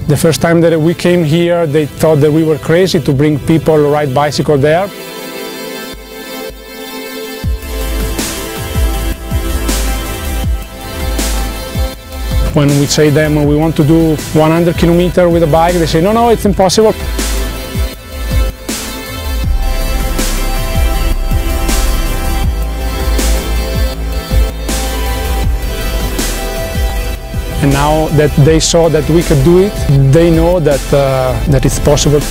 The first time that we came here, they thought that we were crazy to bring people to ride bicycle there. When we say them we want to do 100 kilometers with a bike, they say, no, it's impossible. And now that they saw that we could do it, they know that, that it's possible.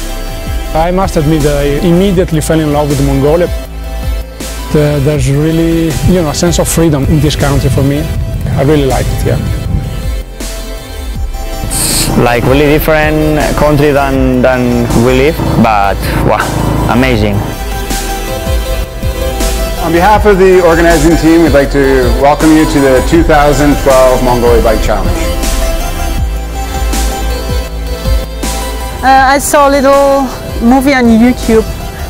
I must admit that I immediately fell in love with Mongolia. There's really, a sense of freedom in this country for me. I really like it, yeah. Like really different country than we live, but wow, amazing. On behalf of the organizing team, we'd like to welcome you to the 2012 Mongolia Bike Challenge. I saw a little movie on YouTube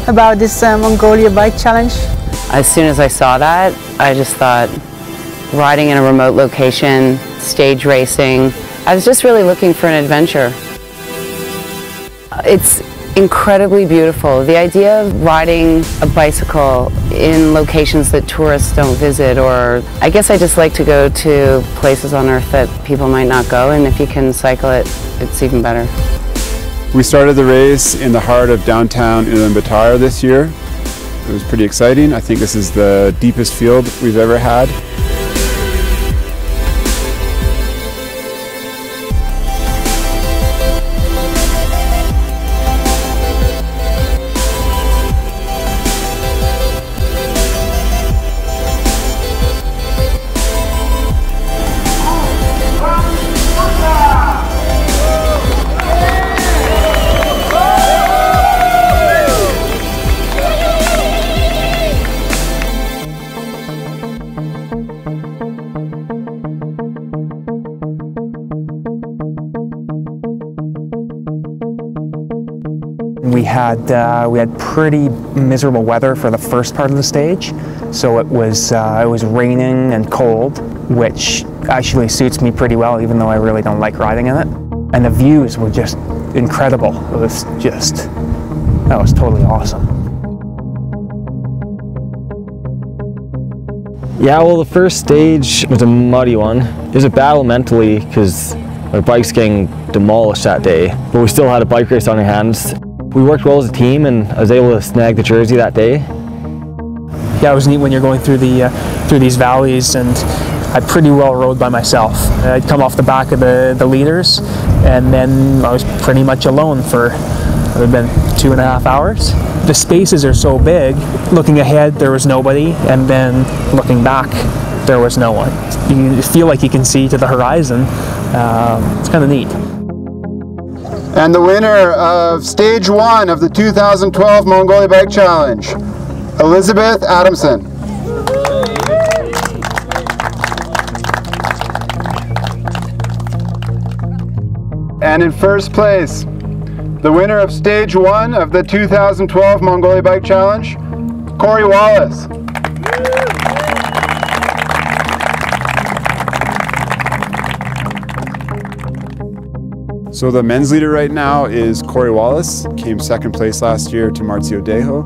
about this Mongolia Bike Challenge. As soon as I saw that, I just thought riding in a remote location, stage racing, I was just really looking for an adventure. It's incredibly beautiful. The idea of riding a bicycle in locations that tourists don't visit, or I guess I just like to go to places on earth that people might not go, and if you can cycle it, it's even better. We started the race in the heart of downtown Ulaan Baator this year. It was pretty exciting. I think this is the deepest field we've ever had. We had pretty miserable weather for the first part of the stage, so it was raining and cold, which actually suits me pretty well, even though I really don't like riding in it. And the views were just incredible. That was totally awesome. Yeah, well, the first stage was a muddy one. It was a battle mentally because our bike's getting demolished that day, but we still had a bike race on our hands. We worked well as a team, and I was able to snag the jersey that day. Yeah, it was neat when you're going through these valleys, and I pretty well rode by myself. I'd come off the back of the leaders, and then I was pretty much alone for, it would have been 2.5 hours. The spaces are so big, looking ahead there was nobody, and then looking back there was no one. You feel like you can see to the horizon. It's kind of neat. And the winner of Stage 1 of the 2012 Mongolia Bike Challenge, Elizabeth Adamson. And in first place, the winner of Stage 1 of the 2012 Mongolia Bike Challenge, Corey Wallace. So the men's leader right now is Corey Wallace, came second place last year to Marzio Dejo.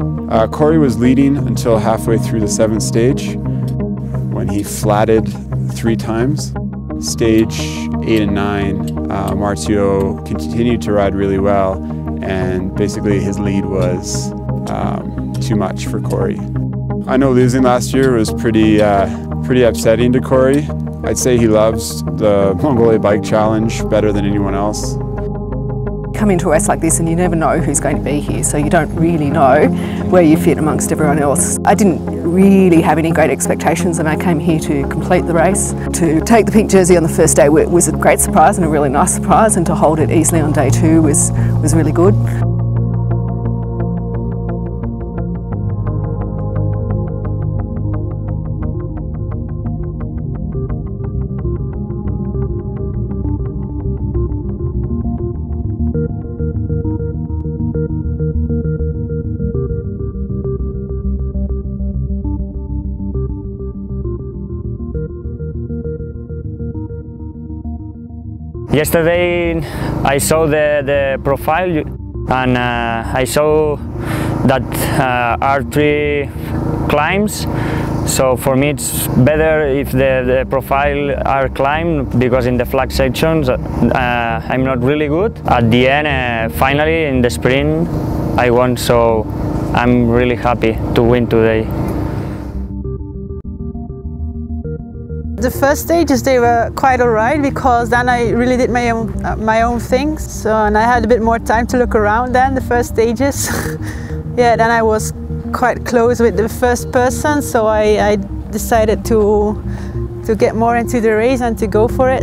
Corey was leading until halfway through the 7th stage when he flatted 3 times. Stage 8 and 9, Marzio continued to ride really well, and basically his lead was too much for Corey. I know losing last year was pretty upsetting to Corey. I'd say he loves the Mongolia Bike Challenge better than anyone else. Come into a race like this and you never know who's going to be here, so you don't really know where you fit amongst everyone else. I didn't really have any great expectations, and I came here to complete the race. To take the pink jersey on the first day was a great surprise and a really nice surprise, and to hold it easily on day 2 was really good. Yesterday I saw the profile and I saw that R3 climbs. So for me it's better if the profile are climbed, because in the flat sections I'm not really good. At the end, finally in the sprint I won, so I'm really happy to win today. The first stages, they were quite alright, because then I really did my own things. So, and I had a bit more time to look around then, the first stages. Yeah, then I was quite close with the first person, so I decided to get more into the race and to go for it.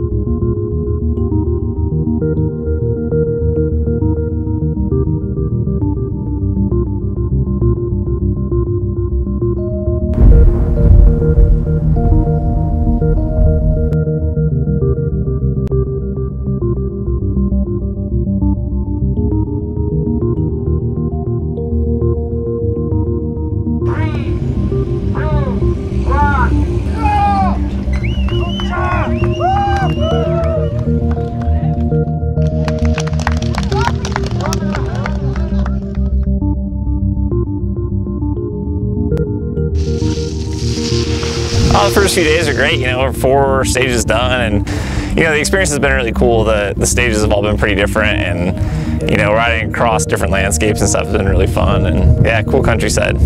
The first few days are great, you know, we're 4 stages done, and you know, the experience has been really cool. The stages have all been pretty different, and you know, riding across different landscapes and stuff has been really fun, and yeah, cool countryside.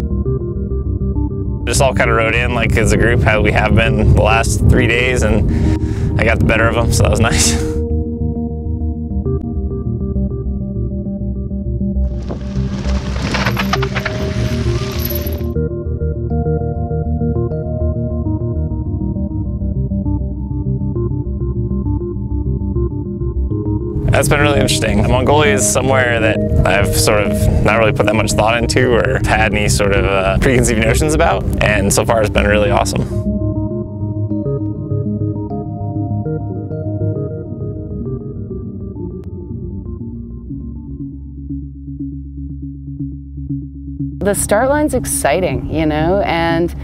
Just all kind of rode in like as a group, how we have been the last 3 days, and I got the better of them, so that was nice. That's been really interesting. Mongolia is somewhere that I've sort of not really put that much thought into or had any sort of preconceived notions about, and so far it's been really awesome. The start line's exciting, you know, and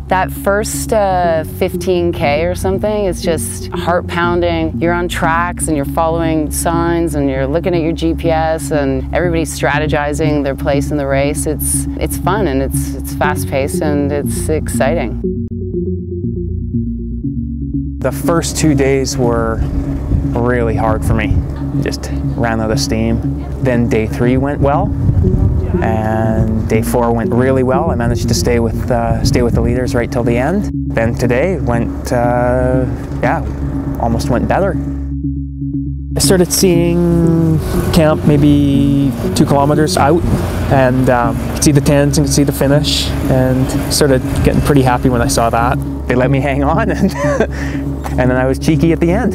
that first 15K or something is just heart pounding. You're on tracks and you're following signs and you're looking at your GPS and everybody's strategizing their place in the race. It's fun and it's fast paced and it's exciting. The first 2 days were really hard for me. Just ran out of steam. Then day 3 went well, and day 4 went really well. I managed to stay with the leaders right till the end. Then today went, yeah, almost went better. I started seeing camp maybe 2 kilometers out, and could see the tents and could see the finish, and started getting pretty happy when I saw that. They let me hang on, and and then I was cheeky at the end.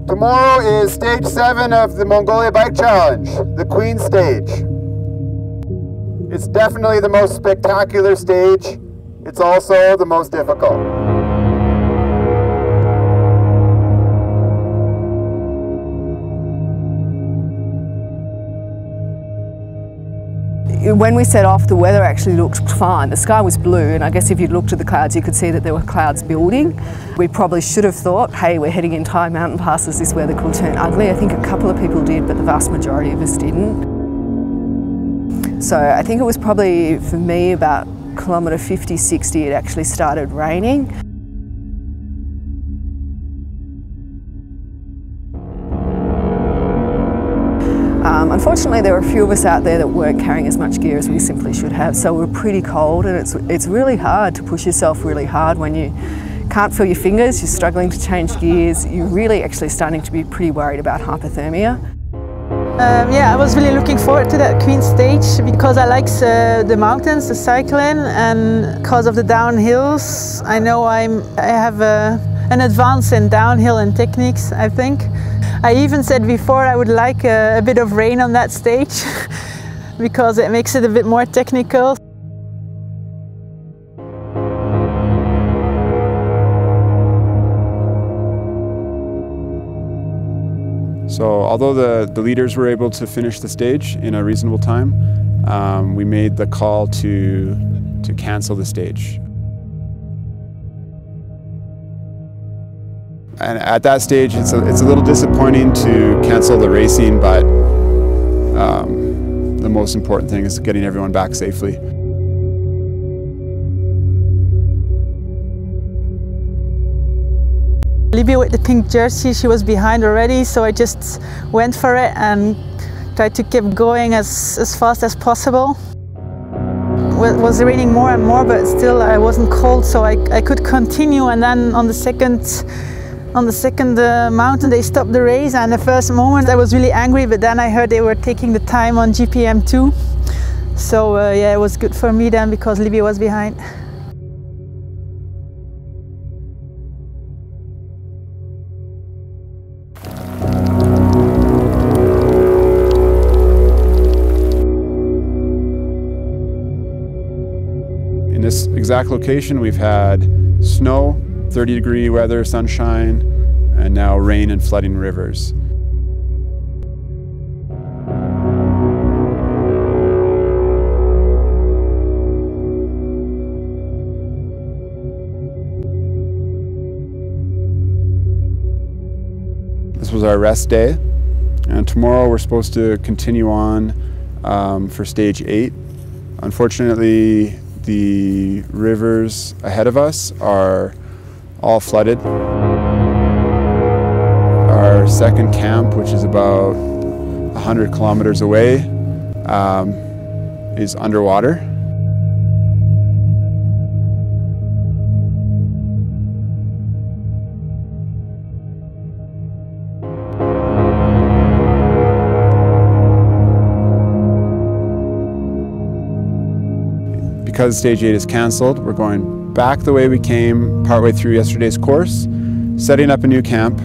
Tomorrow is stage 7 of the Mongolia Bike Challenge, the Queen stage. It's definitely the most spectacular stage. It's also the most difficult. When we set off, the weather actually looked fine. The sky was blue, and I guess if you looked at the clouds, you could see that there were clouds building. We probably should have thought, hey, we're heading into high mountain passes, this weather could turn ugly. I think a couple of people did, but the vast majority of us didn't. So I think it was probably, for me, about kilometre 50, 60, it actually started raining. Unfortunately, there were a few of us out there that weren't carrying as much gear as we simply should have, so we were pretty cold, and it's really hard to push yourself really hard when you can't feel your fingers, you're struggling to change gears, you're really actually starting to be pretty worried about hypothermia. Yeah, I was really looking forward to that Queen stage because I like the mountains, the cycling, and because of the downhills, I know I have an advance in downhill and techniques, I think. I even said before I would like a bit of rain on that stage because it makes it a bit more technical. So although the leaders were able to finish the stage in a reasonable time, we made the call to cancel the stage. And at that stage, it's a little disappointing to cancel the racing, but the most important thing is getting everyone back safely. Libya with the pink jersey, she was behind already, so I just went for it and tried to keep going as fast as possible. It was raining more and more, but still I wasn't cold, so I could continue. And then on the second mountain they stopped the race, and the first moment I was really angry, but then I heard they were taking the time on GPM 2. So yeah, it was good for me then because Libya was behind. In this exact location, we've had snow, 30-degree weather, sunshine, and now rain and flooding rivers. This was our rest day, and tomorrow we're supposed to continue on for stage 8. Unfortunately, the rivers ahead of us are all flooded. Our second camp, which is about 100 kilometers away, is underwater. Because stage 8 is cancelled, we're going back the way we came partway through yesterday's course, setting up a new camp,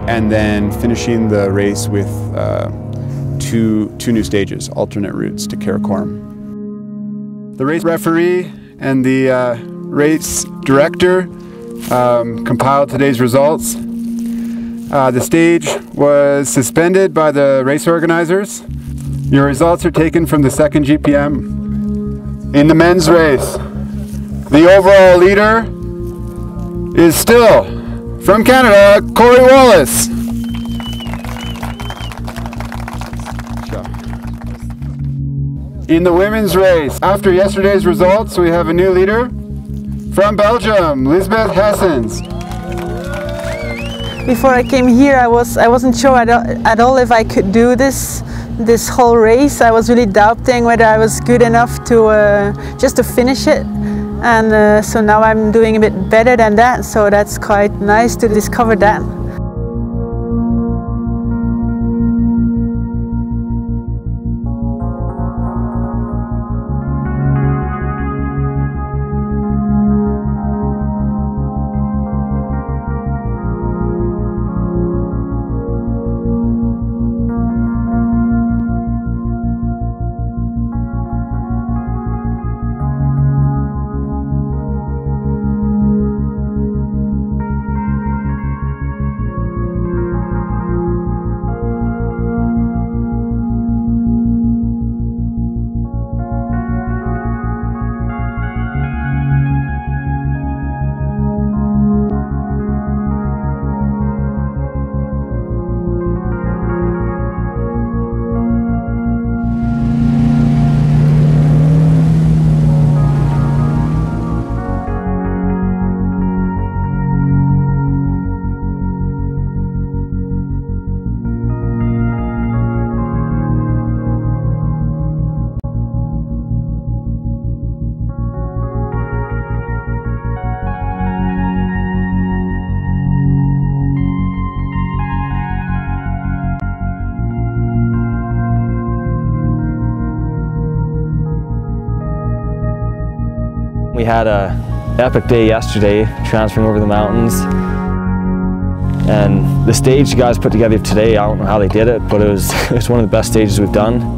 and then finishing the race with two new stages, alternate routes to Karakoram. The race referee and the race director compiled today's results. The stage was suspended by the race organizers. Your results are taken from the second GPM. In the men's race, the overall leader is still, from Canada, Corey Wallace. In the women's race, after yesterday's results, we have a new leader from Belgium, Lisbeth Hessens. Before I came here, I wasn't sure at all if I could do this whole race. I was really doubting whether I was good enough to just to finish it, and so now I'm doing a bit better than that, so that's quite nice to discover that. had an epic day yesterday, transferring over the mountains. And the stage you guys put together today, I don't know how they did it, but it was one of the best stages we've done.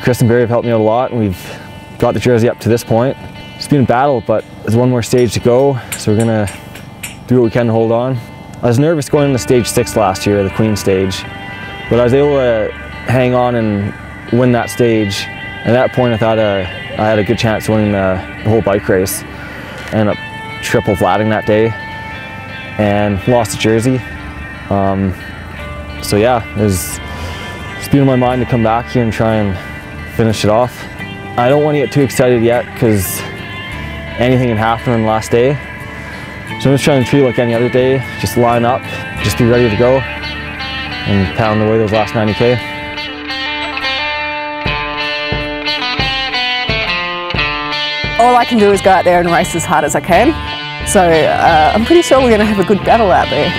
Chris and Barry have helped me out a lot, and we've got the jersey up to this point. It's been a battle, but there's one more stage to go, so we're gonna do what we can to hold on. I was nervous going into stage 6 last year, the Queen stage, but I was able to hang on and win that stage. At that point, I thought I had a good chance of winning the whole bike race. I ended up triple flatting that day and lost the jersey. So yeah, it's been on my mind to come back here and try and finish it off. I don't want to get too excited yet because anything can happen on the last day. So I'm just trying to treat it like any other day, just line up, just be ready to go and pound away those last 90K. All I can do is go out there and race as hard as I can. So I'm pretty sure we're going to have a good battle out there.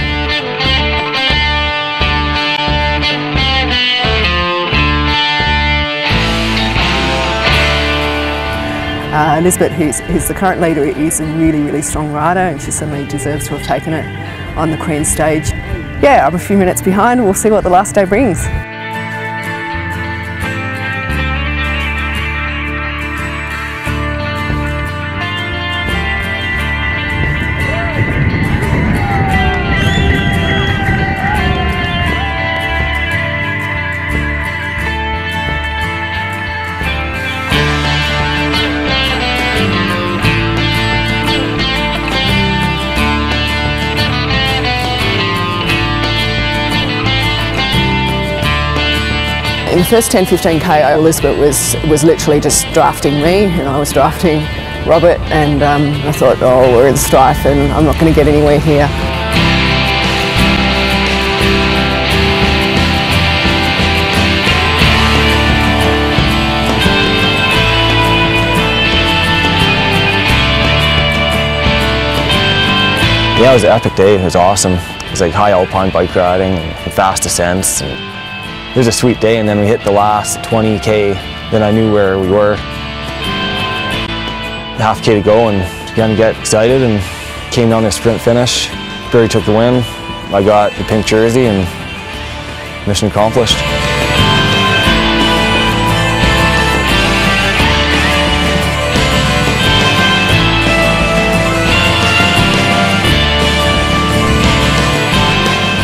Lisbeth, who's the current leader, is a really, really strong rider, and she certainly deserves to have taken it on the Queen stage. Yeah, I'm a few minutes behind. We'll see what the last day brings. In the first 10-15k, Elizabeth was literally just drafting me, and I was drafting Robert, and I thought, oh, we're in strife and I'm not going to get anywhere here. Yeah, it was an epic day. It was awesome. It was like high alpine bike riding and fast descents. And it was a sweet day, and then we hit the last 20k, then I knew where we were. Half K to go and began to get excited and came down to a sprint finish. Barry took the win. I got the pink jersey and mission accomplished.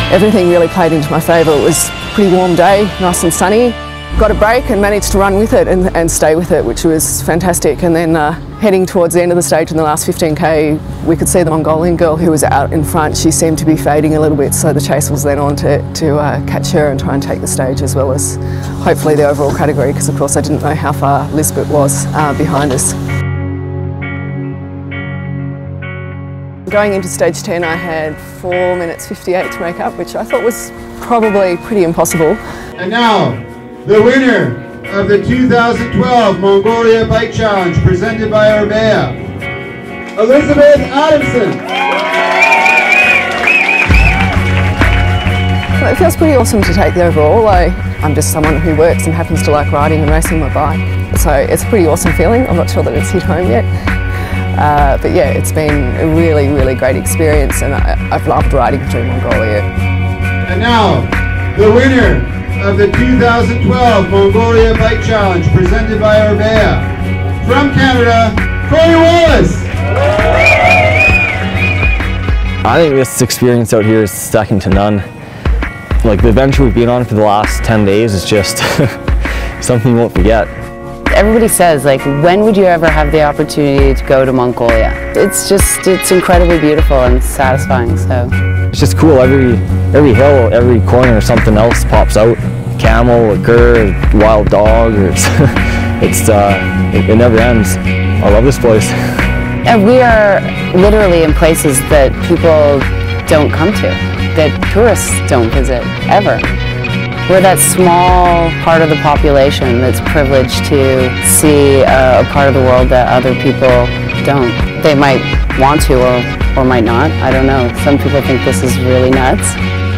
Everything really played into my favour. It was a pretty warm day, nice and sunny. Got a break and managed to run with it and stay with it, which was fantastic. And then heading towards the end of the stage in the last 15k, we could see the Mongolian girl who was out in front. She seemed to be fading a little bit, so the chase was then on to catch her and try and take the stage, as well as hopefully the overall category, because of course I didn't know how far Lisbeth was behind us. Going into stage 10, I had 4 minutes 58 to make up, which I thought was probably pretty impossible. And now, the winner of the 2012 Mongolia Bike Challenge, presented by Orbea, Elizabeth Adamson. Well, it feels pretty awesome to take the overall. I'm just someone who works and happens to like riding and racing my bike, so it's a pretty awesome feeling. I'm not sure that it's hit home yet. But yeah, it's been a really, really great experience, and I've loved riding through Mongolia. And now, the winner of the 2012 Mongolia Bike Challenge, presented by Orbea. From Canada, Corey Wallace. I think this experience out here is second to none. Like, the adventure we've been on for the last 10 days is just something you won't forget. Everybody says, like, when would you ever have the opportunity to go to Mongolia? It's incredibly beautiful and satisfying, so. It's just cool, every hill, every corner, something else pops out. Camel, a cur, wild dog, or it never ends. I love this place. And we are literally in places that people don't come to, that tourists don't visit, ever. We're that small part of the population that's privileged to see a part of the world that other people don't. They might want to or might not, I don't know. Some people think this is really nuts.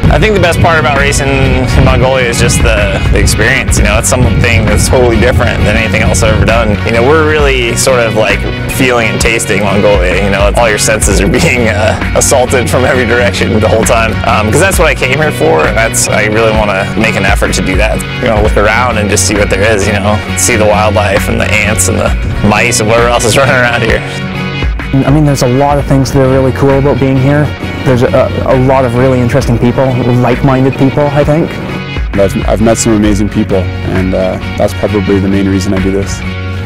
I think the best part about racing in Mongolia is just the experience. You know, it's something that's totally different than anything else I've ever done. You know, we're really sort of like feeling and tasting Mongolia. You know, all your senses are being assaulted from every direction the whole time. Because that's what I came here for, and I really want to make an effort to do that. You know, look around and just see what there is. You know, see the wildlife and the ants and the mice and whatever else is running around here. I mean, there's a lot of things that are really cool about being here. There's a lot of really interesting people, like-minded people, I think. I've met some amazing people, and that's probably the main reason I do this.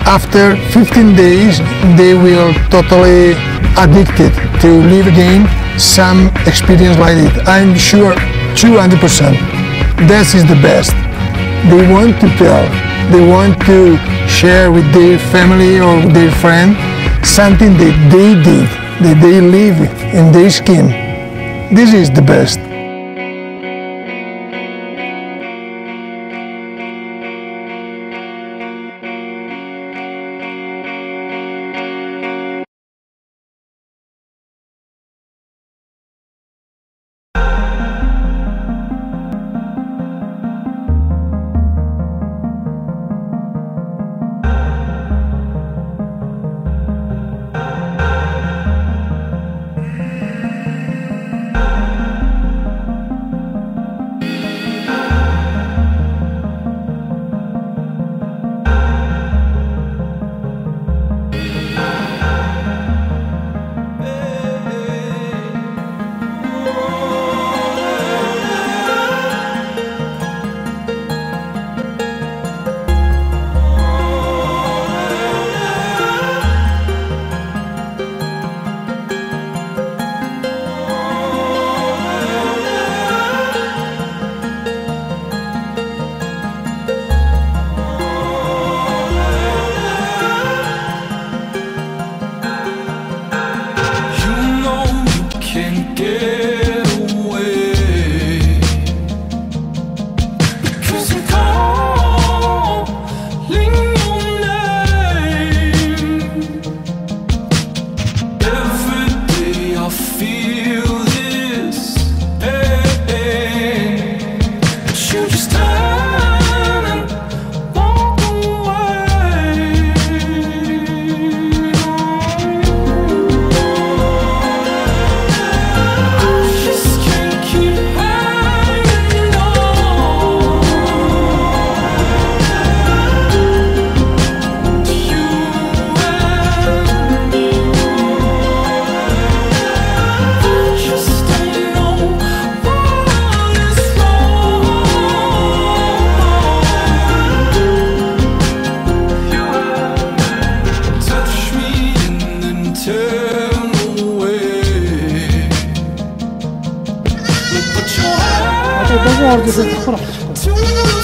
After 15 days, they will totally addicted to live again some experience like it. I'm sure 200%. This is the best. They want to tell, they want to share with their family or with their friend something that they did, that they live in their skin. This is the best. Orada